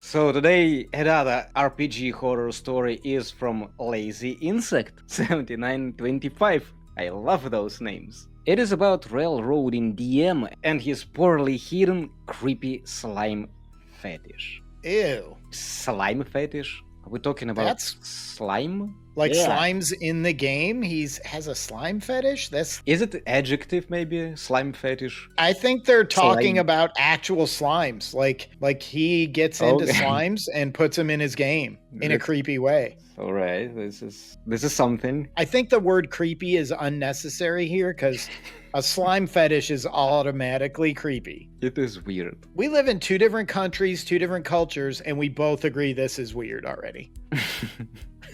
So today another RPG horror story is from Lazy Insect 7925. I love those names. It is about railroading DM and his poorly hidden creepy slime fetish. Ew. Slime fetish? Are we talking about That's slime? like Yeah. slime's in the game. Has a slime fetish. Is it adjective maybe? Slime fetish? I think they're talking Slime. about actual slimes. Like he gets into Okay. slimes and puts them in his game in a That's- creepy way. Alright, this is something. I think the word creepy is unnecessary here because a slime fetish is automatically creepy. It is weird. We live in two different countries, two different cultures, and we both agree this is weird already.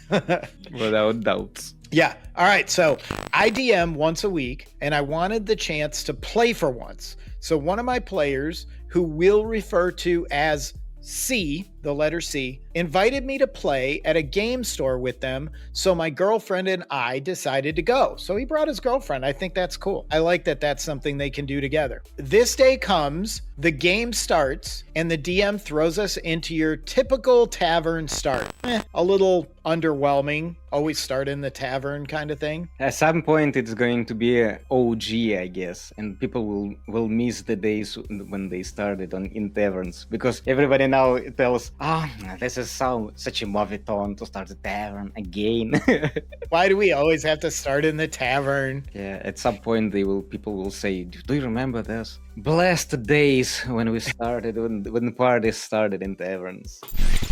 Without doubts. Yeah. All right. So I DM once a week and I wanted the chance to play for once. So one of my players, who we'll refer to as C, the letter C, invited me to play at a game store with them. So my girlfriend and I decided to go. So he brought his girlfriend. I think that's cool. I like that that's something they can do together. This day comes, the game starts, and the DM throws us into your typical tavern start. A little underwhelming. Always start in the tavern kind of thing. At some point, it's going to be a OG, I guess, and people will miss the days when they started in taverns, because everybody now tells, this is such a moviton to start a tavern again. Why do we always have to start in the tavern? Yeah, at some point people will say, do you remember this? Blessed days when we started, when parties started in taverns.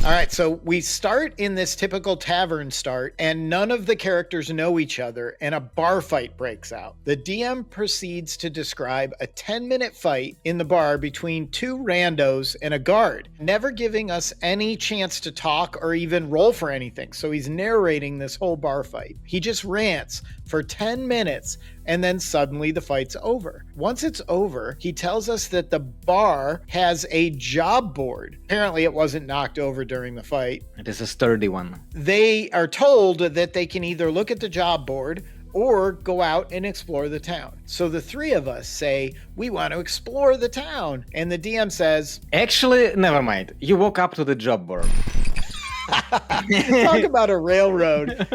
All right, so we start in this typical tavern start, and none of the characters know each other, and a bar fight breaks out. The DM proceeds to describe a 10-minute fight in the bar between two randos and a guard, never giving us any chance to talk or even roll for anything. So he's narrating this whole bar fight. He just rants for 10 minutes, and then suddenly the fight's over. Once it's over, he tells us that the bar has a job board. Apparently it wasn't knocked over during the fight. It is a sturdy one. They are told that they can either look at the job board or go out and explore the town. So the three of us say, we want to explore the town. And the DM says, Actually, never mind. You walk up to the job board. talk about a railroad.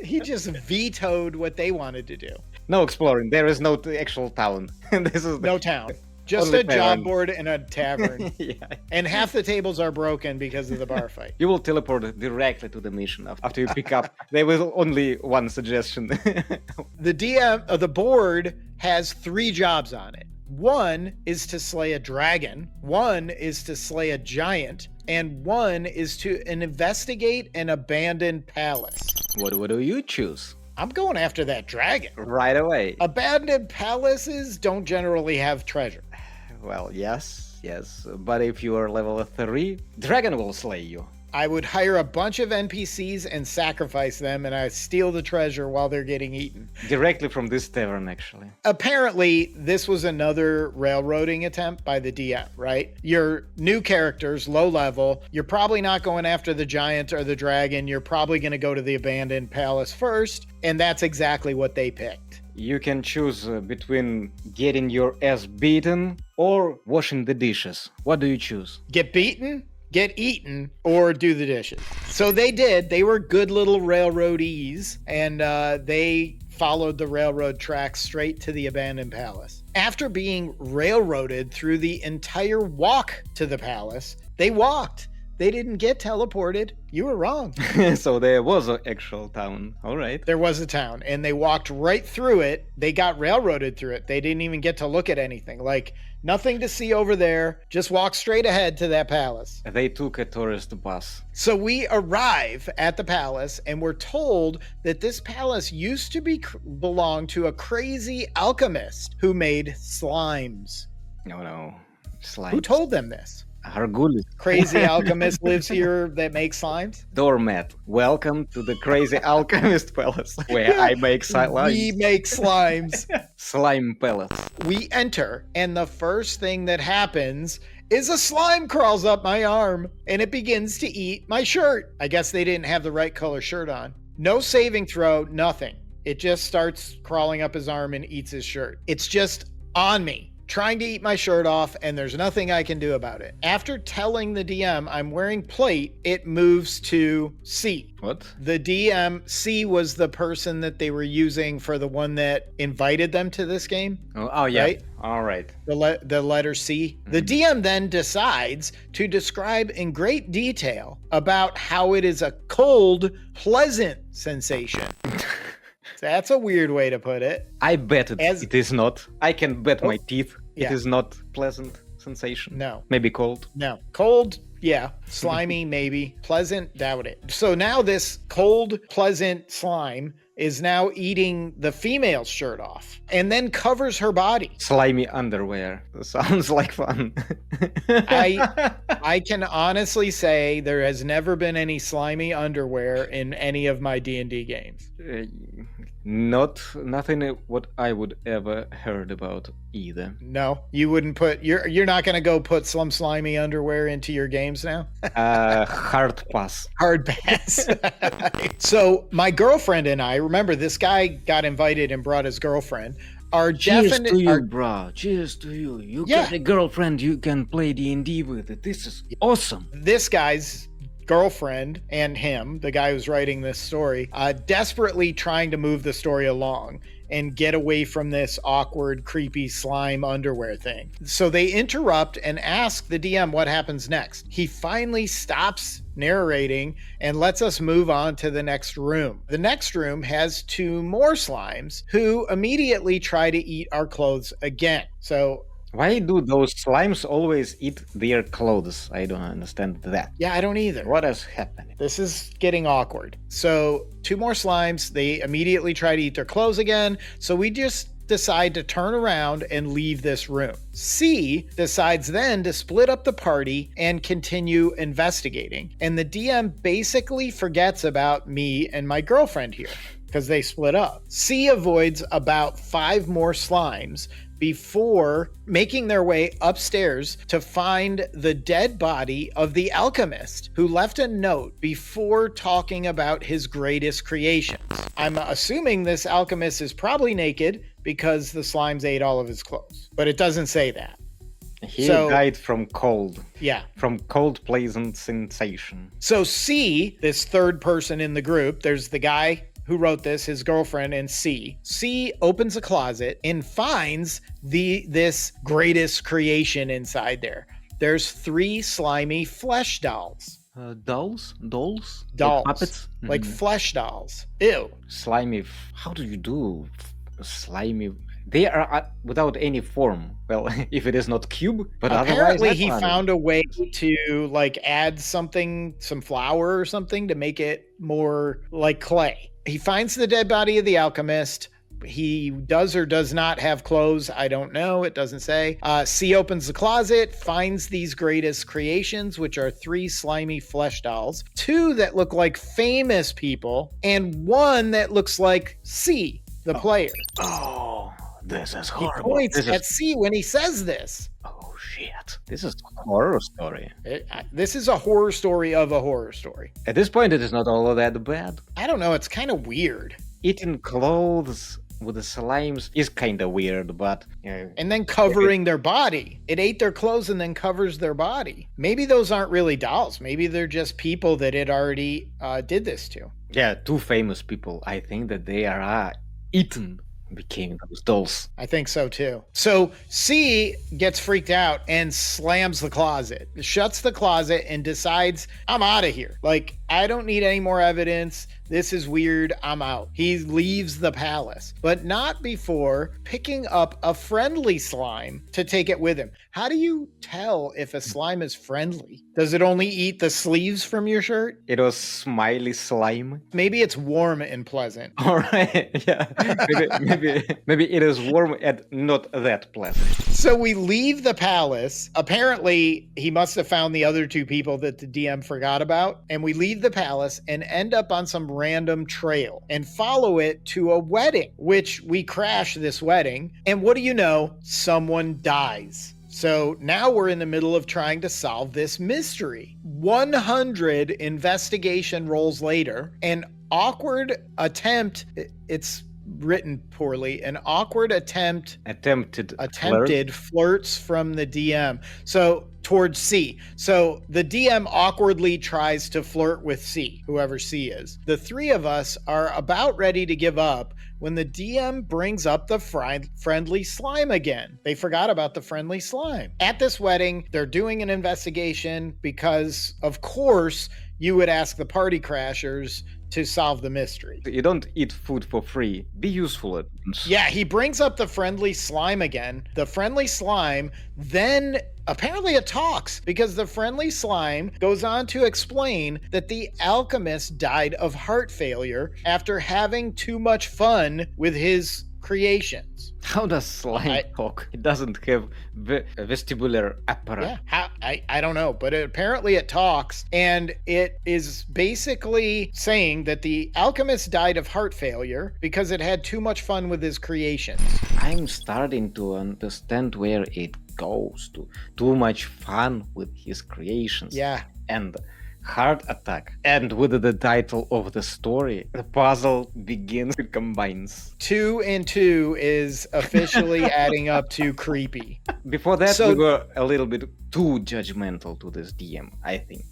He just vetoed what they wanted to do. No exploring. There is no actual town. This is No town. Just Only a tavern. job board and a tavern. Yeah. And half the tables are broken because of the bar fight. You will teleport directly to the mission after you pick up. There was only one suggestion. The DM of the board has 3 jobs on it. One is to slay a dragon, one is to slay a giant, and one is to investigate an abandoned palace. What do you choose? I'm going after that dragon. Right away. Abandoned palaces don't generally have treasure. Well, yes. But if you are level 3, dragon will slay you. I would hire a bunch of NPCs and sacrifice them, and I steal the treasure while they're getting eaten. Directly from this tavern, actually. Apparently, this was another railroading attempt by the DM, right? Your new characters, low level, you're probably not going after the giant or the dragon. You're probably going to go to the abandoned palace first, and that's exactly what they picked. You can choose between getting your ass beaten or washing the dishes. What do you choose? Get beaten, get eaten, or do the dishes. So they did. They were good little railroadees, and they followed the railroad tracks straight to the abandoned palace. After being railroaded through the entire walk to the palace, they walked. They didn't get teleported. You were wrong. So there was an actual town. All right. There was a town, and they walked right through it. They got railroaded through it. They didn't even get to look at anything. Like, nothing to see over there. Just walk straight ahead to that palace. They took a tourist bus. So we arrive at the palace, and we're told that this palace used to belong to a crazy alchemist who made slimes. No. Slime. Who told them this? Argulis. Crazy alchemist lives here that makes slimes? Doormat. Welcome to the crazy alchemist palace, where I make slimes. We make slimes. Slime palace. We enter, and the first thing that happens is a slime crawls up my arm, and it begins to eat my shirt. I guess they didn't have the right color shirt on. No saving throw, nothing. It just starts crawling up his arm and eats his shirt. It's just on me, trying to eat my shirt off, and there's nothing I can do about it. After telling the DM I'm wearing plate, it moves to C. What? The DM, C was the person that they were using for the one that invited them to this game. Oh yeah. Right? All right. The letter C. The DM then decides to describe in great detail about how it is a cold, pleasant sensation. That's a weird way to put it. I bet it is not. I can bet my teeth yeah. it is not pleasant sensation. No. Maybe cold. No. Cold, yeah. Slimy, maybe. Pleasant, doubt it. So now this cold, pleasant slime is now eating the female's shirt off and then covers her body. Slimy underwear. Sounds like fun. I can honestly say there has never been any slimy underwear in any of my D&D games. Nothing what I would ever heard about either. No, you wouldn't put you're not going to go put some slimy underwear into your games now? Hard pass. Hard pass. So my girlfriend and I, remember this guy got invited and brought his girlfriend. Cheers to you, bro. Cheers to you. You got a girlfriend you can play D&D with. This is awesome. This guy's girlfriend and him, the guy who's writing this story, desperately trying to move the story along and get away from this awkward, creepy slime underwear thing. So they interrupt and ask the DM what happens next. He finally stops narrating and lets us move on to the next room. The next room has 2 more slimes who immediately try to eat our clothes again. So why do those slimes always eat their clothes? I don't understand that. Yeah, I don't either. What is happening? This is getting awkward. So 2 more slimes, they immediately try to eat their clothes again. So we just decide to turn around and leave this room. C decides then to split up the party and continue investigating. And the DM basically forgets about me and my girlfriend here because they split up. C avoids about 5 more slimes before making their way upstairs to find the dead body of the alchemist who left a note before talking about his greatest creations. I'm assuming this alchemist is probably naked because the slimes ate all of his clothes, but it doesn't say that. He died from cold. Yeah. From cold, pleasant sensation. So C, this third person in the group, there's the guy who wrote this, his girlfriend, and C. C opens a closet and finds this greatest creation inside there. There's 3 slimy flesh dolls. Dolls? Dolls. Like puppets? Like flesh dolls. Ew. Slimy. How do you do slimy? They are without any form. Well, if it is not cube, but apparently he found a way to like add something, some flour or something to make it more like clay. He finds the dead body of the alchemist. He does or does not have clothes. I don't know. It doesn't say. C opens the closet, finds these greatest creations, which are 3 slimy flesh dolls, 2 that look like famous people, and 1 that looks like C, the player. Oh, this is horrible. He points at C when he says this. Oh, shit. This is a horror story. This is a horror story of a horror story. At this point, it is not all that bad. I don't know. It's kind of weird. Eating clothes with the slimes is kind of weird, but... and then covering their body. It ate their clothes and then covers their body. Maybe those aren't really dolls. Maybe they're just people that it already did this to. Yeah, 2 famous people. I think that they are eaten. Became those dolls. I think so too. So C gets freaked out and slams the closet, shuts the closet, and decides, I'm out of here. Like, I don't need any more evidence. This is weird. I'm out. He leaves the palace, but not before picking up a friendly slime to take it with him. How do you tell if a slime is friendly? Does it only eat the sleeves from your shirt? It was smiley slime. Maybe it's warm and pleasant. All right. Yeah. Maybe it is warm and not that pleasant. So we leave the palace. Apparently, he must have found the other 2 people that the DM forgot about. And we leave the palace and end up on some random trail and follow it to a wedding, which we crash this wedding. And what do you know? Someone dies. So now we're in the middle of trying to solve this mystery. 100 investigation rolls later, an awkward attempt. It's written poorly. An awkward Attempted flirts from the DM. So towards C. So the DM awkwardly tries to flirt with C, whoever C is. The three of us are about ready to give up when the DM brings up the friendly slime again. They forgot about the friendly slime. At this wedding, they're doing an investigation because, of course, you would ask the party crashers to solve the mystery. You don't eat food for free. Be useful at once. Yeah, he brings up the friendly slime again. The friendly slime then apparently it talks because the friendly slime goes on to explain that the alchemist died of heart failure after having too much fun with his creations. How does slime talk? It doesn't have vestibular apparatus. Yeah, I don't know, but apparently it talks, and it is basically saying that the alchemist died of heart failure because it had too much fun with his creations. I'm starting to understand where it goes to. Too much fun with his creations. Yeah. And heart attack. And with the title of the story, the puzzle begins to combines. 2 and 2 is officially adding up to creepy. Before that, we were a little bit too judgmental to this DM, I think.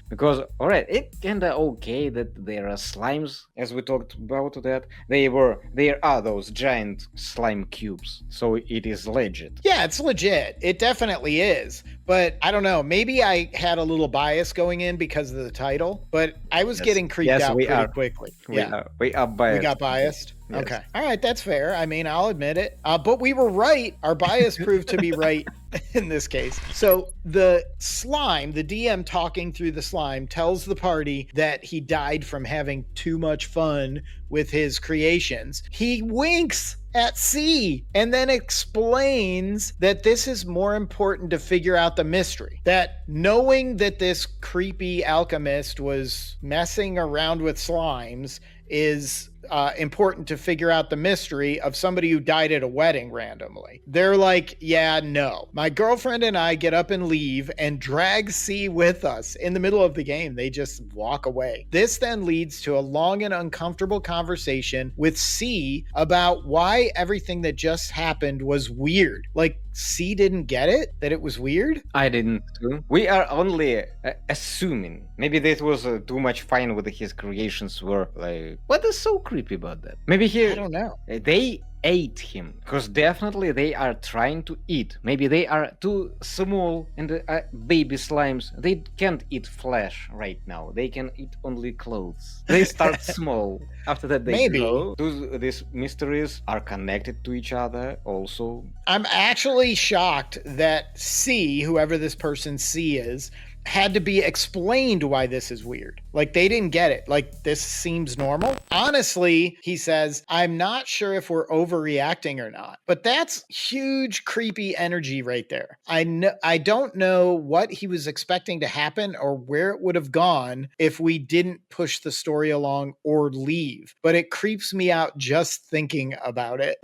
Because, alright, it's kinda okay that there are slimes, as we talked about that. There are those giant slime cubes, so it is legit. Yeah, it's legit. It definitely is. But I don't know, maybe I had a little bias going in because of the title, but I was getting creeped out pretty quickly. We are biased. We got biased? Yes. Okay. All right, that's fair. I mean, I'll admit it. But we were right. Our bias proved to be right in this case. So the slime, the DM talking through the slime, tells the party that he died from having too much fun with his creations. He winks at C and then explains that this is more important to figure out the mystery. That knowing that this creepy alchemist was messing around with slimes is important to figure out the mystery of somebody who died at a wedding randomly. They're like, yeah, no. My girlfriend and I get up and leave and drag C with us. In the middle of the game, they just walk away. This then leads to a long and uncomfortable conversation with C about why everything that just happened was weird. Like, C didn't get it? That it was weird? I didn't too. We are only assuming. Maybe this was too much fun with his creations were like, what is so creepy about that? Maybe I don't know. They ate him because definitely they are trying to eat. Maybe they are too small and baby slimes. They can't eat flesh right now. They can eat only clothes. They start small. After that, they grow. These mysteries are connected to each other also. I'm actually shocked that C, whoever this person C is, had to be explained why this is weird. Like, they didn't get it. Like, this seems normal. Honestly, he says, I'm not sure if we're overreacting or not. But that's huge, creepy energy right there. I don't know what he was expecting to happen or where it would have gone if we didn't push the story along or leave. But it creeps me out just thinking about it.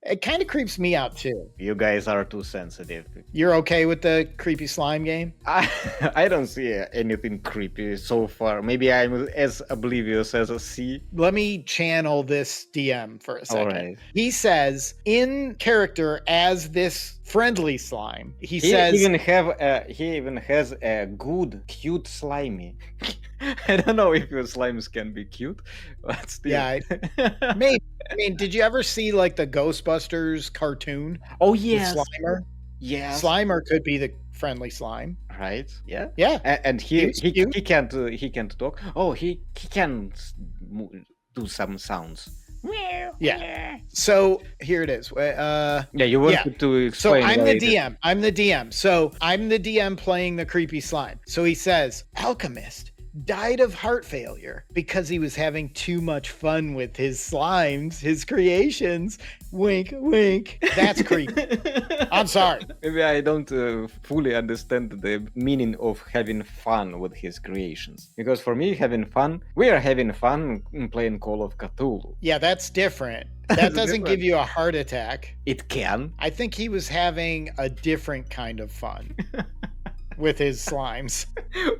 It kind of creeps me out too. You guys are too sensitive. You're okay with the creepy slime game? I don't see anything creepy so far. Maybe I'm as oblivious as a C. Let me channel this DM for a second. Right. He says, in character as this friendly slime, he even has a good, cute slimy. I don't know if your slimes can be cute, but still. Yeah, maybe. I mean, did you ever see like the Ghostbusters cartoon? Oh, yes. Slimer? Yeah. Slimer could be the friendly slime. Right. Yeah. Yeah. And he can't talk. Oh, he can do some sounds. Yeah. So here it is. You wanted to explain. So I'm the DM. So I'm the DM playing the creepy slime. So he says, alchemist died of heart failure because he was having too much fun with his slimes, his creations. Wink, wink. That's creepy. I'm sorry. Maybe I don't fully understand the meaning of having fun with his creations. Because for me, we are having fun playing Call of Cthulhu. Yeah, that's different. That doesn't give you a heart attack. It can. I think he was having a different kind of fun. With his slimes.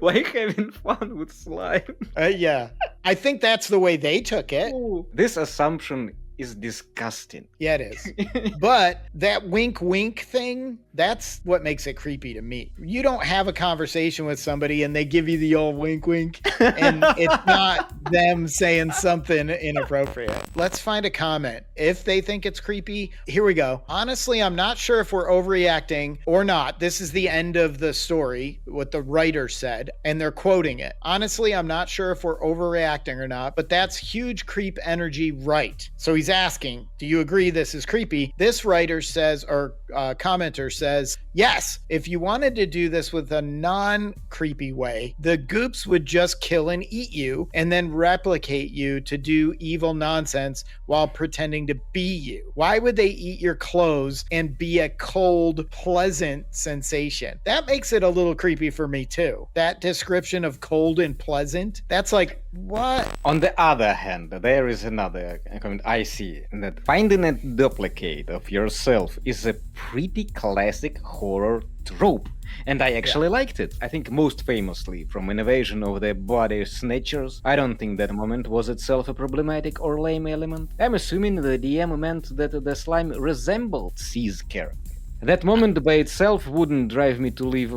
Like having fun with slime. Yeah. I think that's the way they took it. Ooh. This assumption is disgusting. Yeah, it is. But that wink wink thing, that's what makes it creepy to me. You don't have a conversation with somebody and they give you the old wink wink and it's not them saying something inappropriate. Let's find a comment. If they think it's creepy, here we go. Honestly, I'm not sure if we're overreacting or not. This is the end of the story, what the writer said, and they're quoting it. Honestly, I'm not sure if we're overreacting or not, but that's huge creep energy, right? So he's asking, do you agree this is creepy? This writer says, or commenter says, yes, if you wanted to do this with a non-creepy way, the goops would just kill and eat you and then replicate you to do evil nonsense while pretending to be you. Why would they eat your clothes and be a cold, pleasant sensation? That makes it a little creepy for me too. That description of cold and pleasant, that's like, what? On the other hand, there is another comment I see, that finding a duplicate of yourself is a pretty classic horror trope, and I actually liked it. I think most famously from Invasion of the Body Snatchers. I don't think that moment was itself a problematic or lame element. I'm assuming the DM meant that the slime resembled C's character. That moment by itself wouldn't drive me to leave,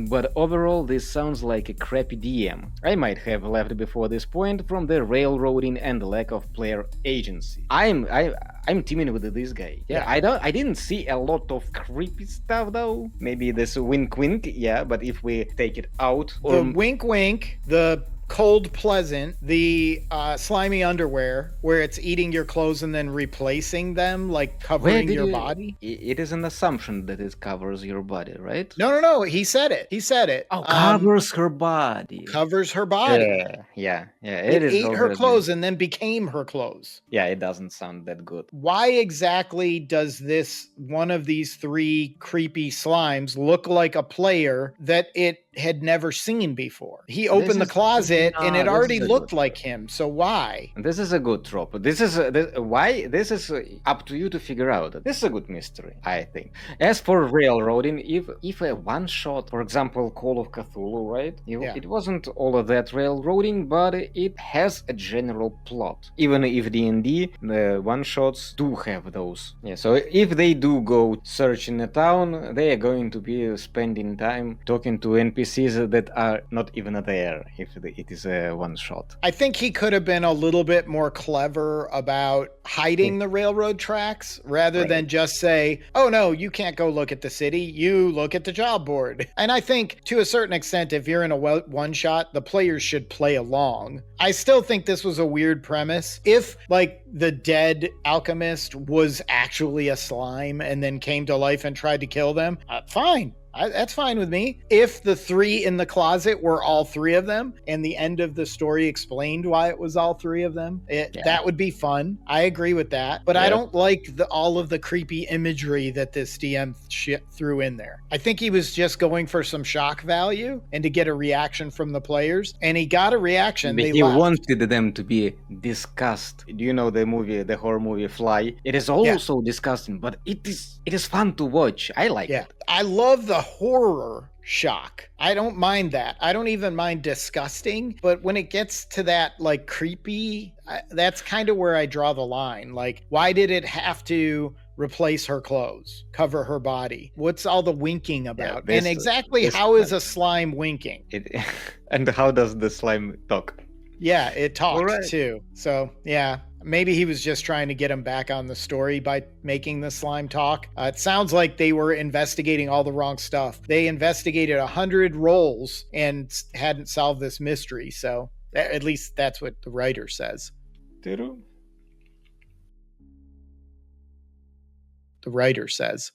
but overall this sounds like a crappy DM. I might have left before this point from the railroading and lack of player agency. I'm teaming with this guy. Yeah, I didn't see a lot of creepy stuff though. Maybe this wink wink, yeah, but if we take it out, the wink wink, the cold pleasant, the slimy underwear where it's eating your clothes and then replacing them, like covering your body. It is an assumption that it covers your body, right? No, he said it. Oh, covers her body. Covers her body. Yeah. It ate her clothes and then became her clothes. Yeah, it doesn't sound that good. Why exactly does this one of these three creepy slimes look like a player that it had never seen before? He opened the closet and it already looked like him. So why? This is a good trope. This is why. This is up to you to figure out. This is a good mystery, I think. As for railroading, if a one shot, for example, Call of Cthulhu, right? It wasn't all of that railroading, but it has a general plot. Even if D&D, the one shots do have those. Yeah. So if they do go search in a town, they are going to be spending time talking to NPCs that are not even there if it is a one shot. I think he could have been a little bit more clever about hiding the railroad tracks rather than just say, oh no, you can't go look at the city, you look at the job board. And I think to a certain extent, if you're in a one shot, the players should play along. I still think this was a weird premise. If like the dead alchemist was actually a slime and then came to life and tried to kill them, fine. That's fine with me. If the three in the closet were all three of them and the end of the story explained why it was all three of them, that would be fun. I agree with that. But I don't like all of the creepy imagery that this DM threw in there. I think he was just going for some shock value and to get a reaction from the players. And he got a reaction. He wanted them to be disgusted. Do you know the horror movie Fly? It is also disgusting, but it is fun to watch. I like it. I love the horror shock. I don't mind that. I don't even mind disgusting, but when it gets to that like creepy, that's kind of where I draw the line. Like, why did it have to replace her clothes, cover her body? What's all the winking about? And exactly how is a slime winking? And how does the slime talk? Yeah, it talks too. So yeah, maybe he was just trying to get him back on the story by making the slime talk. It sounds like they were investigating all the wrong stuff. They investigated 100 roles and hadn't solved this mystery. So at least that's what the writer says. The writer says.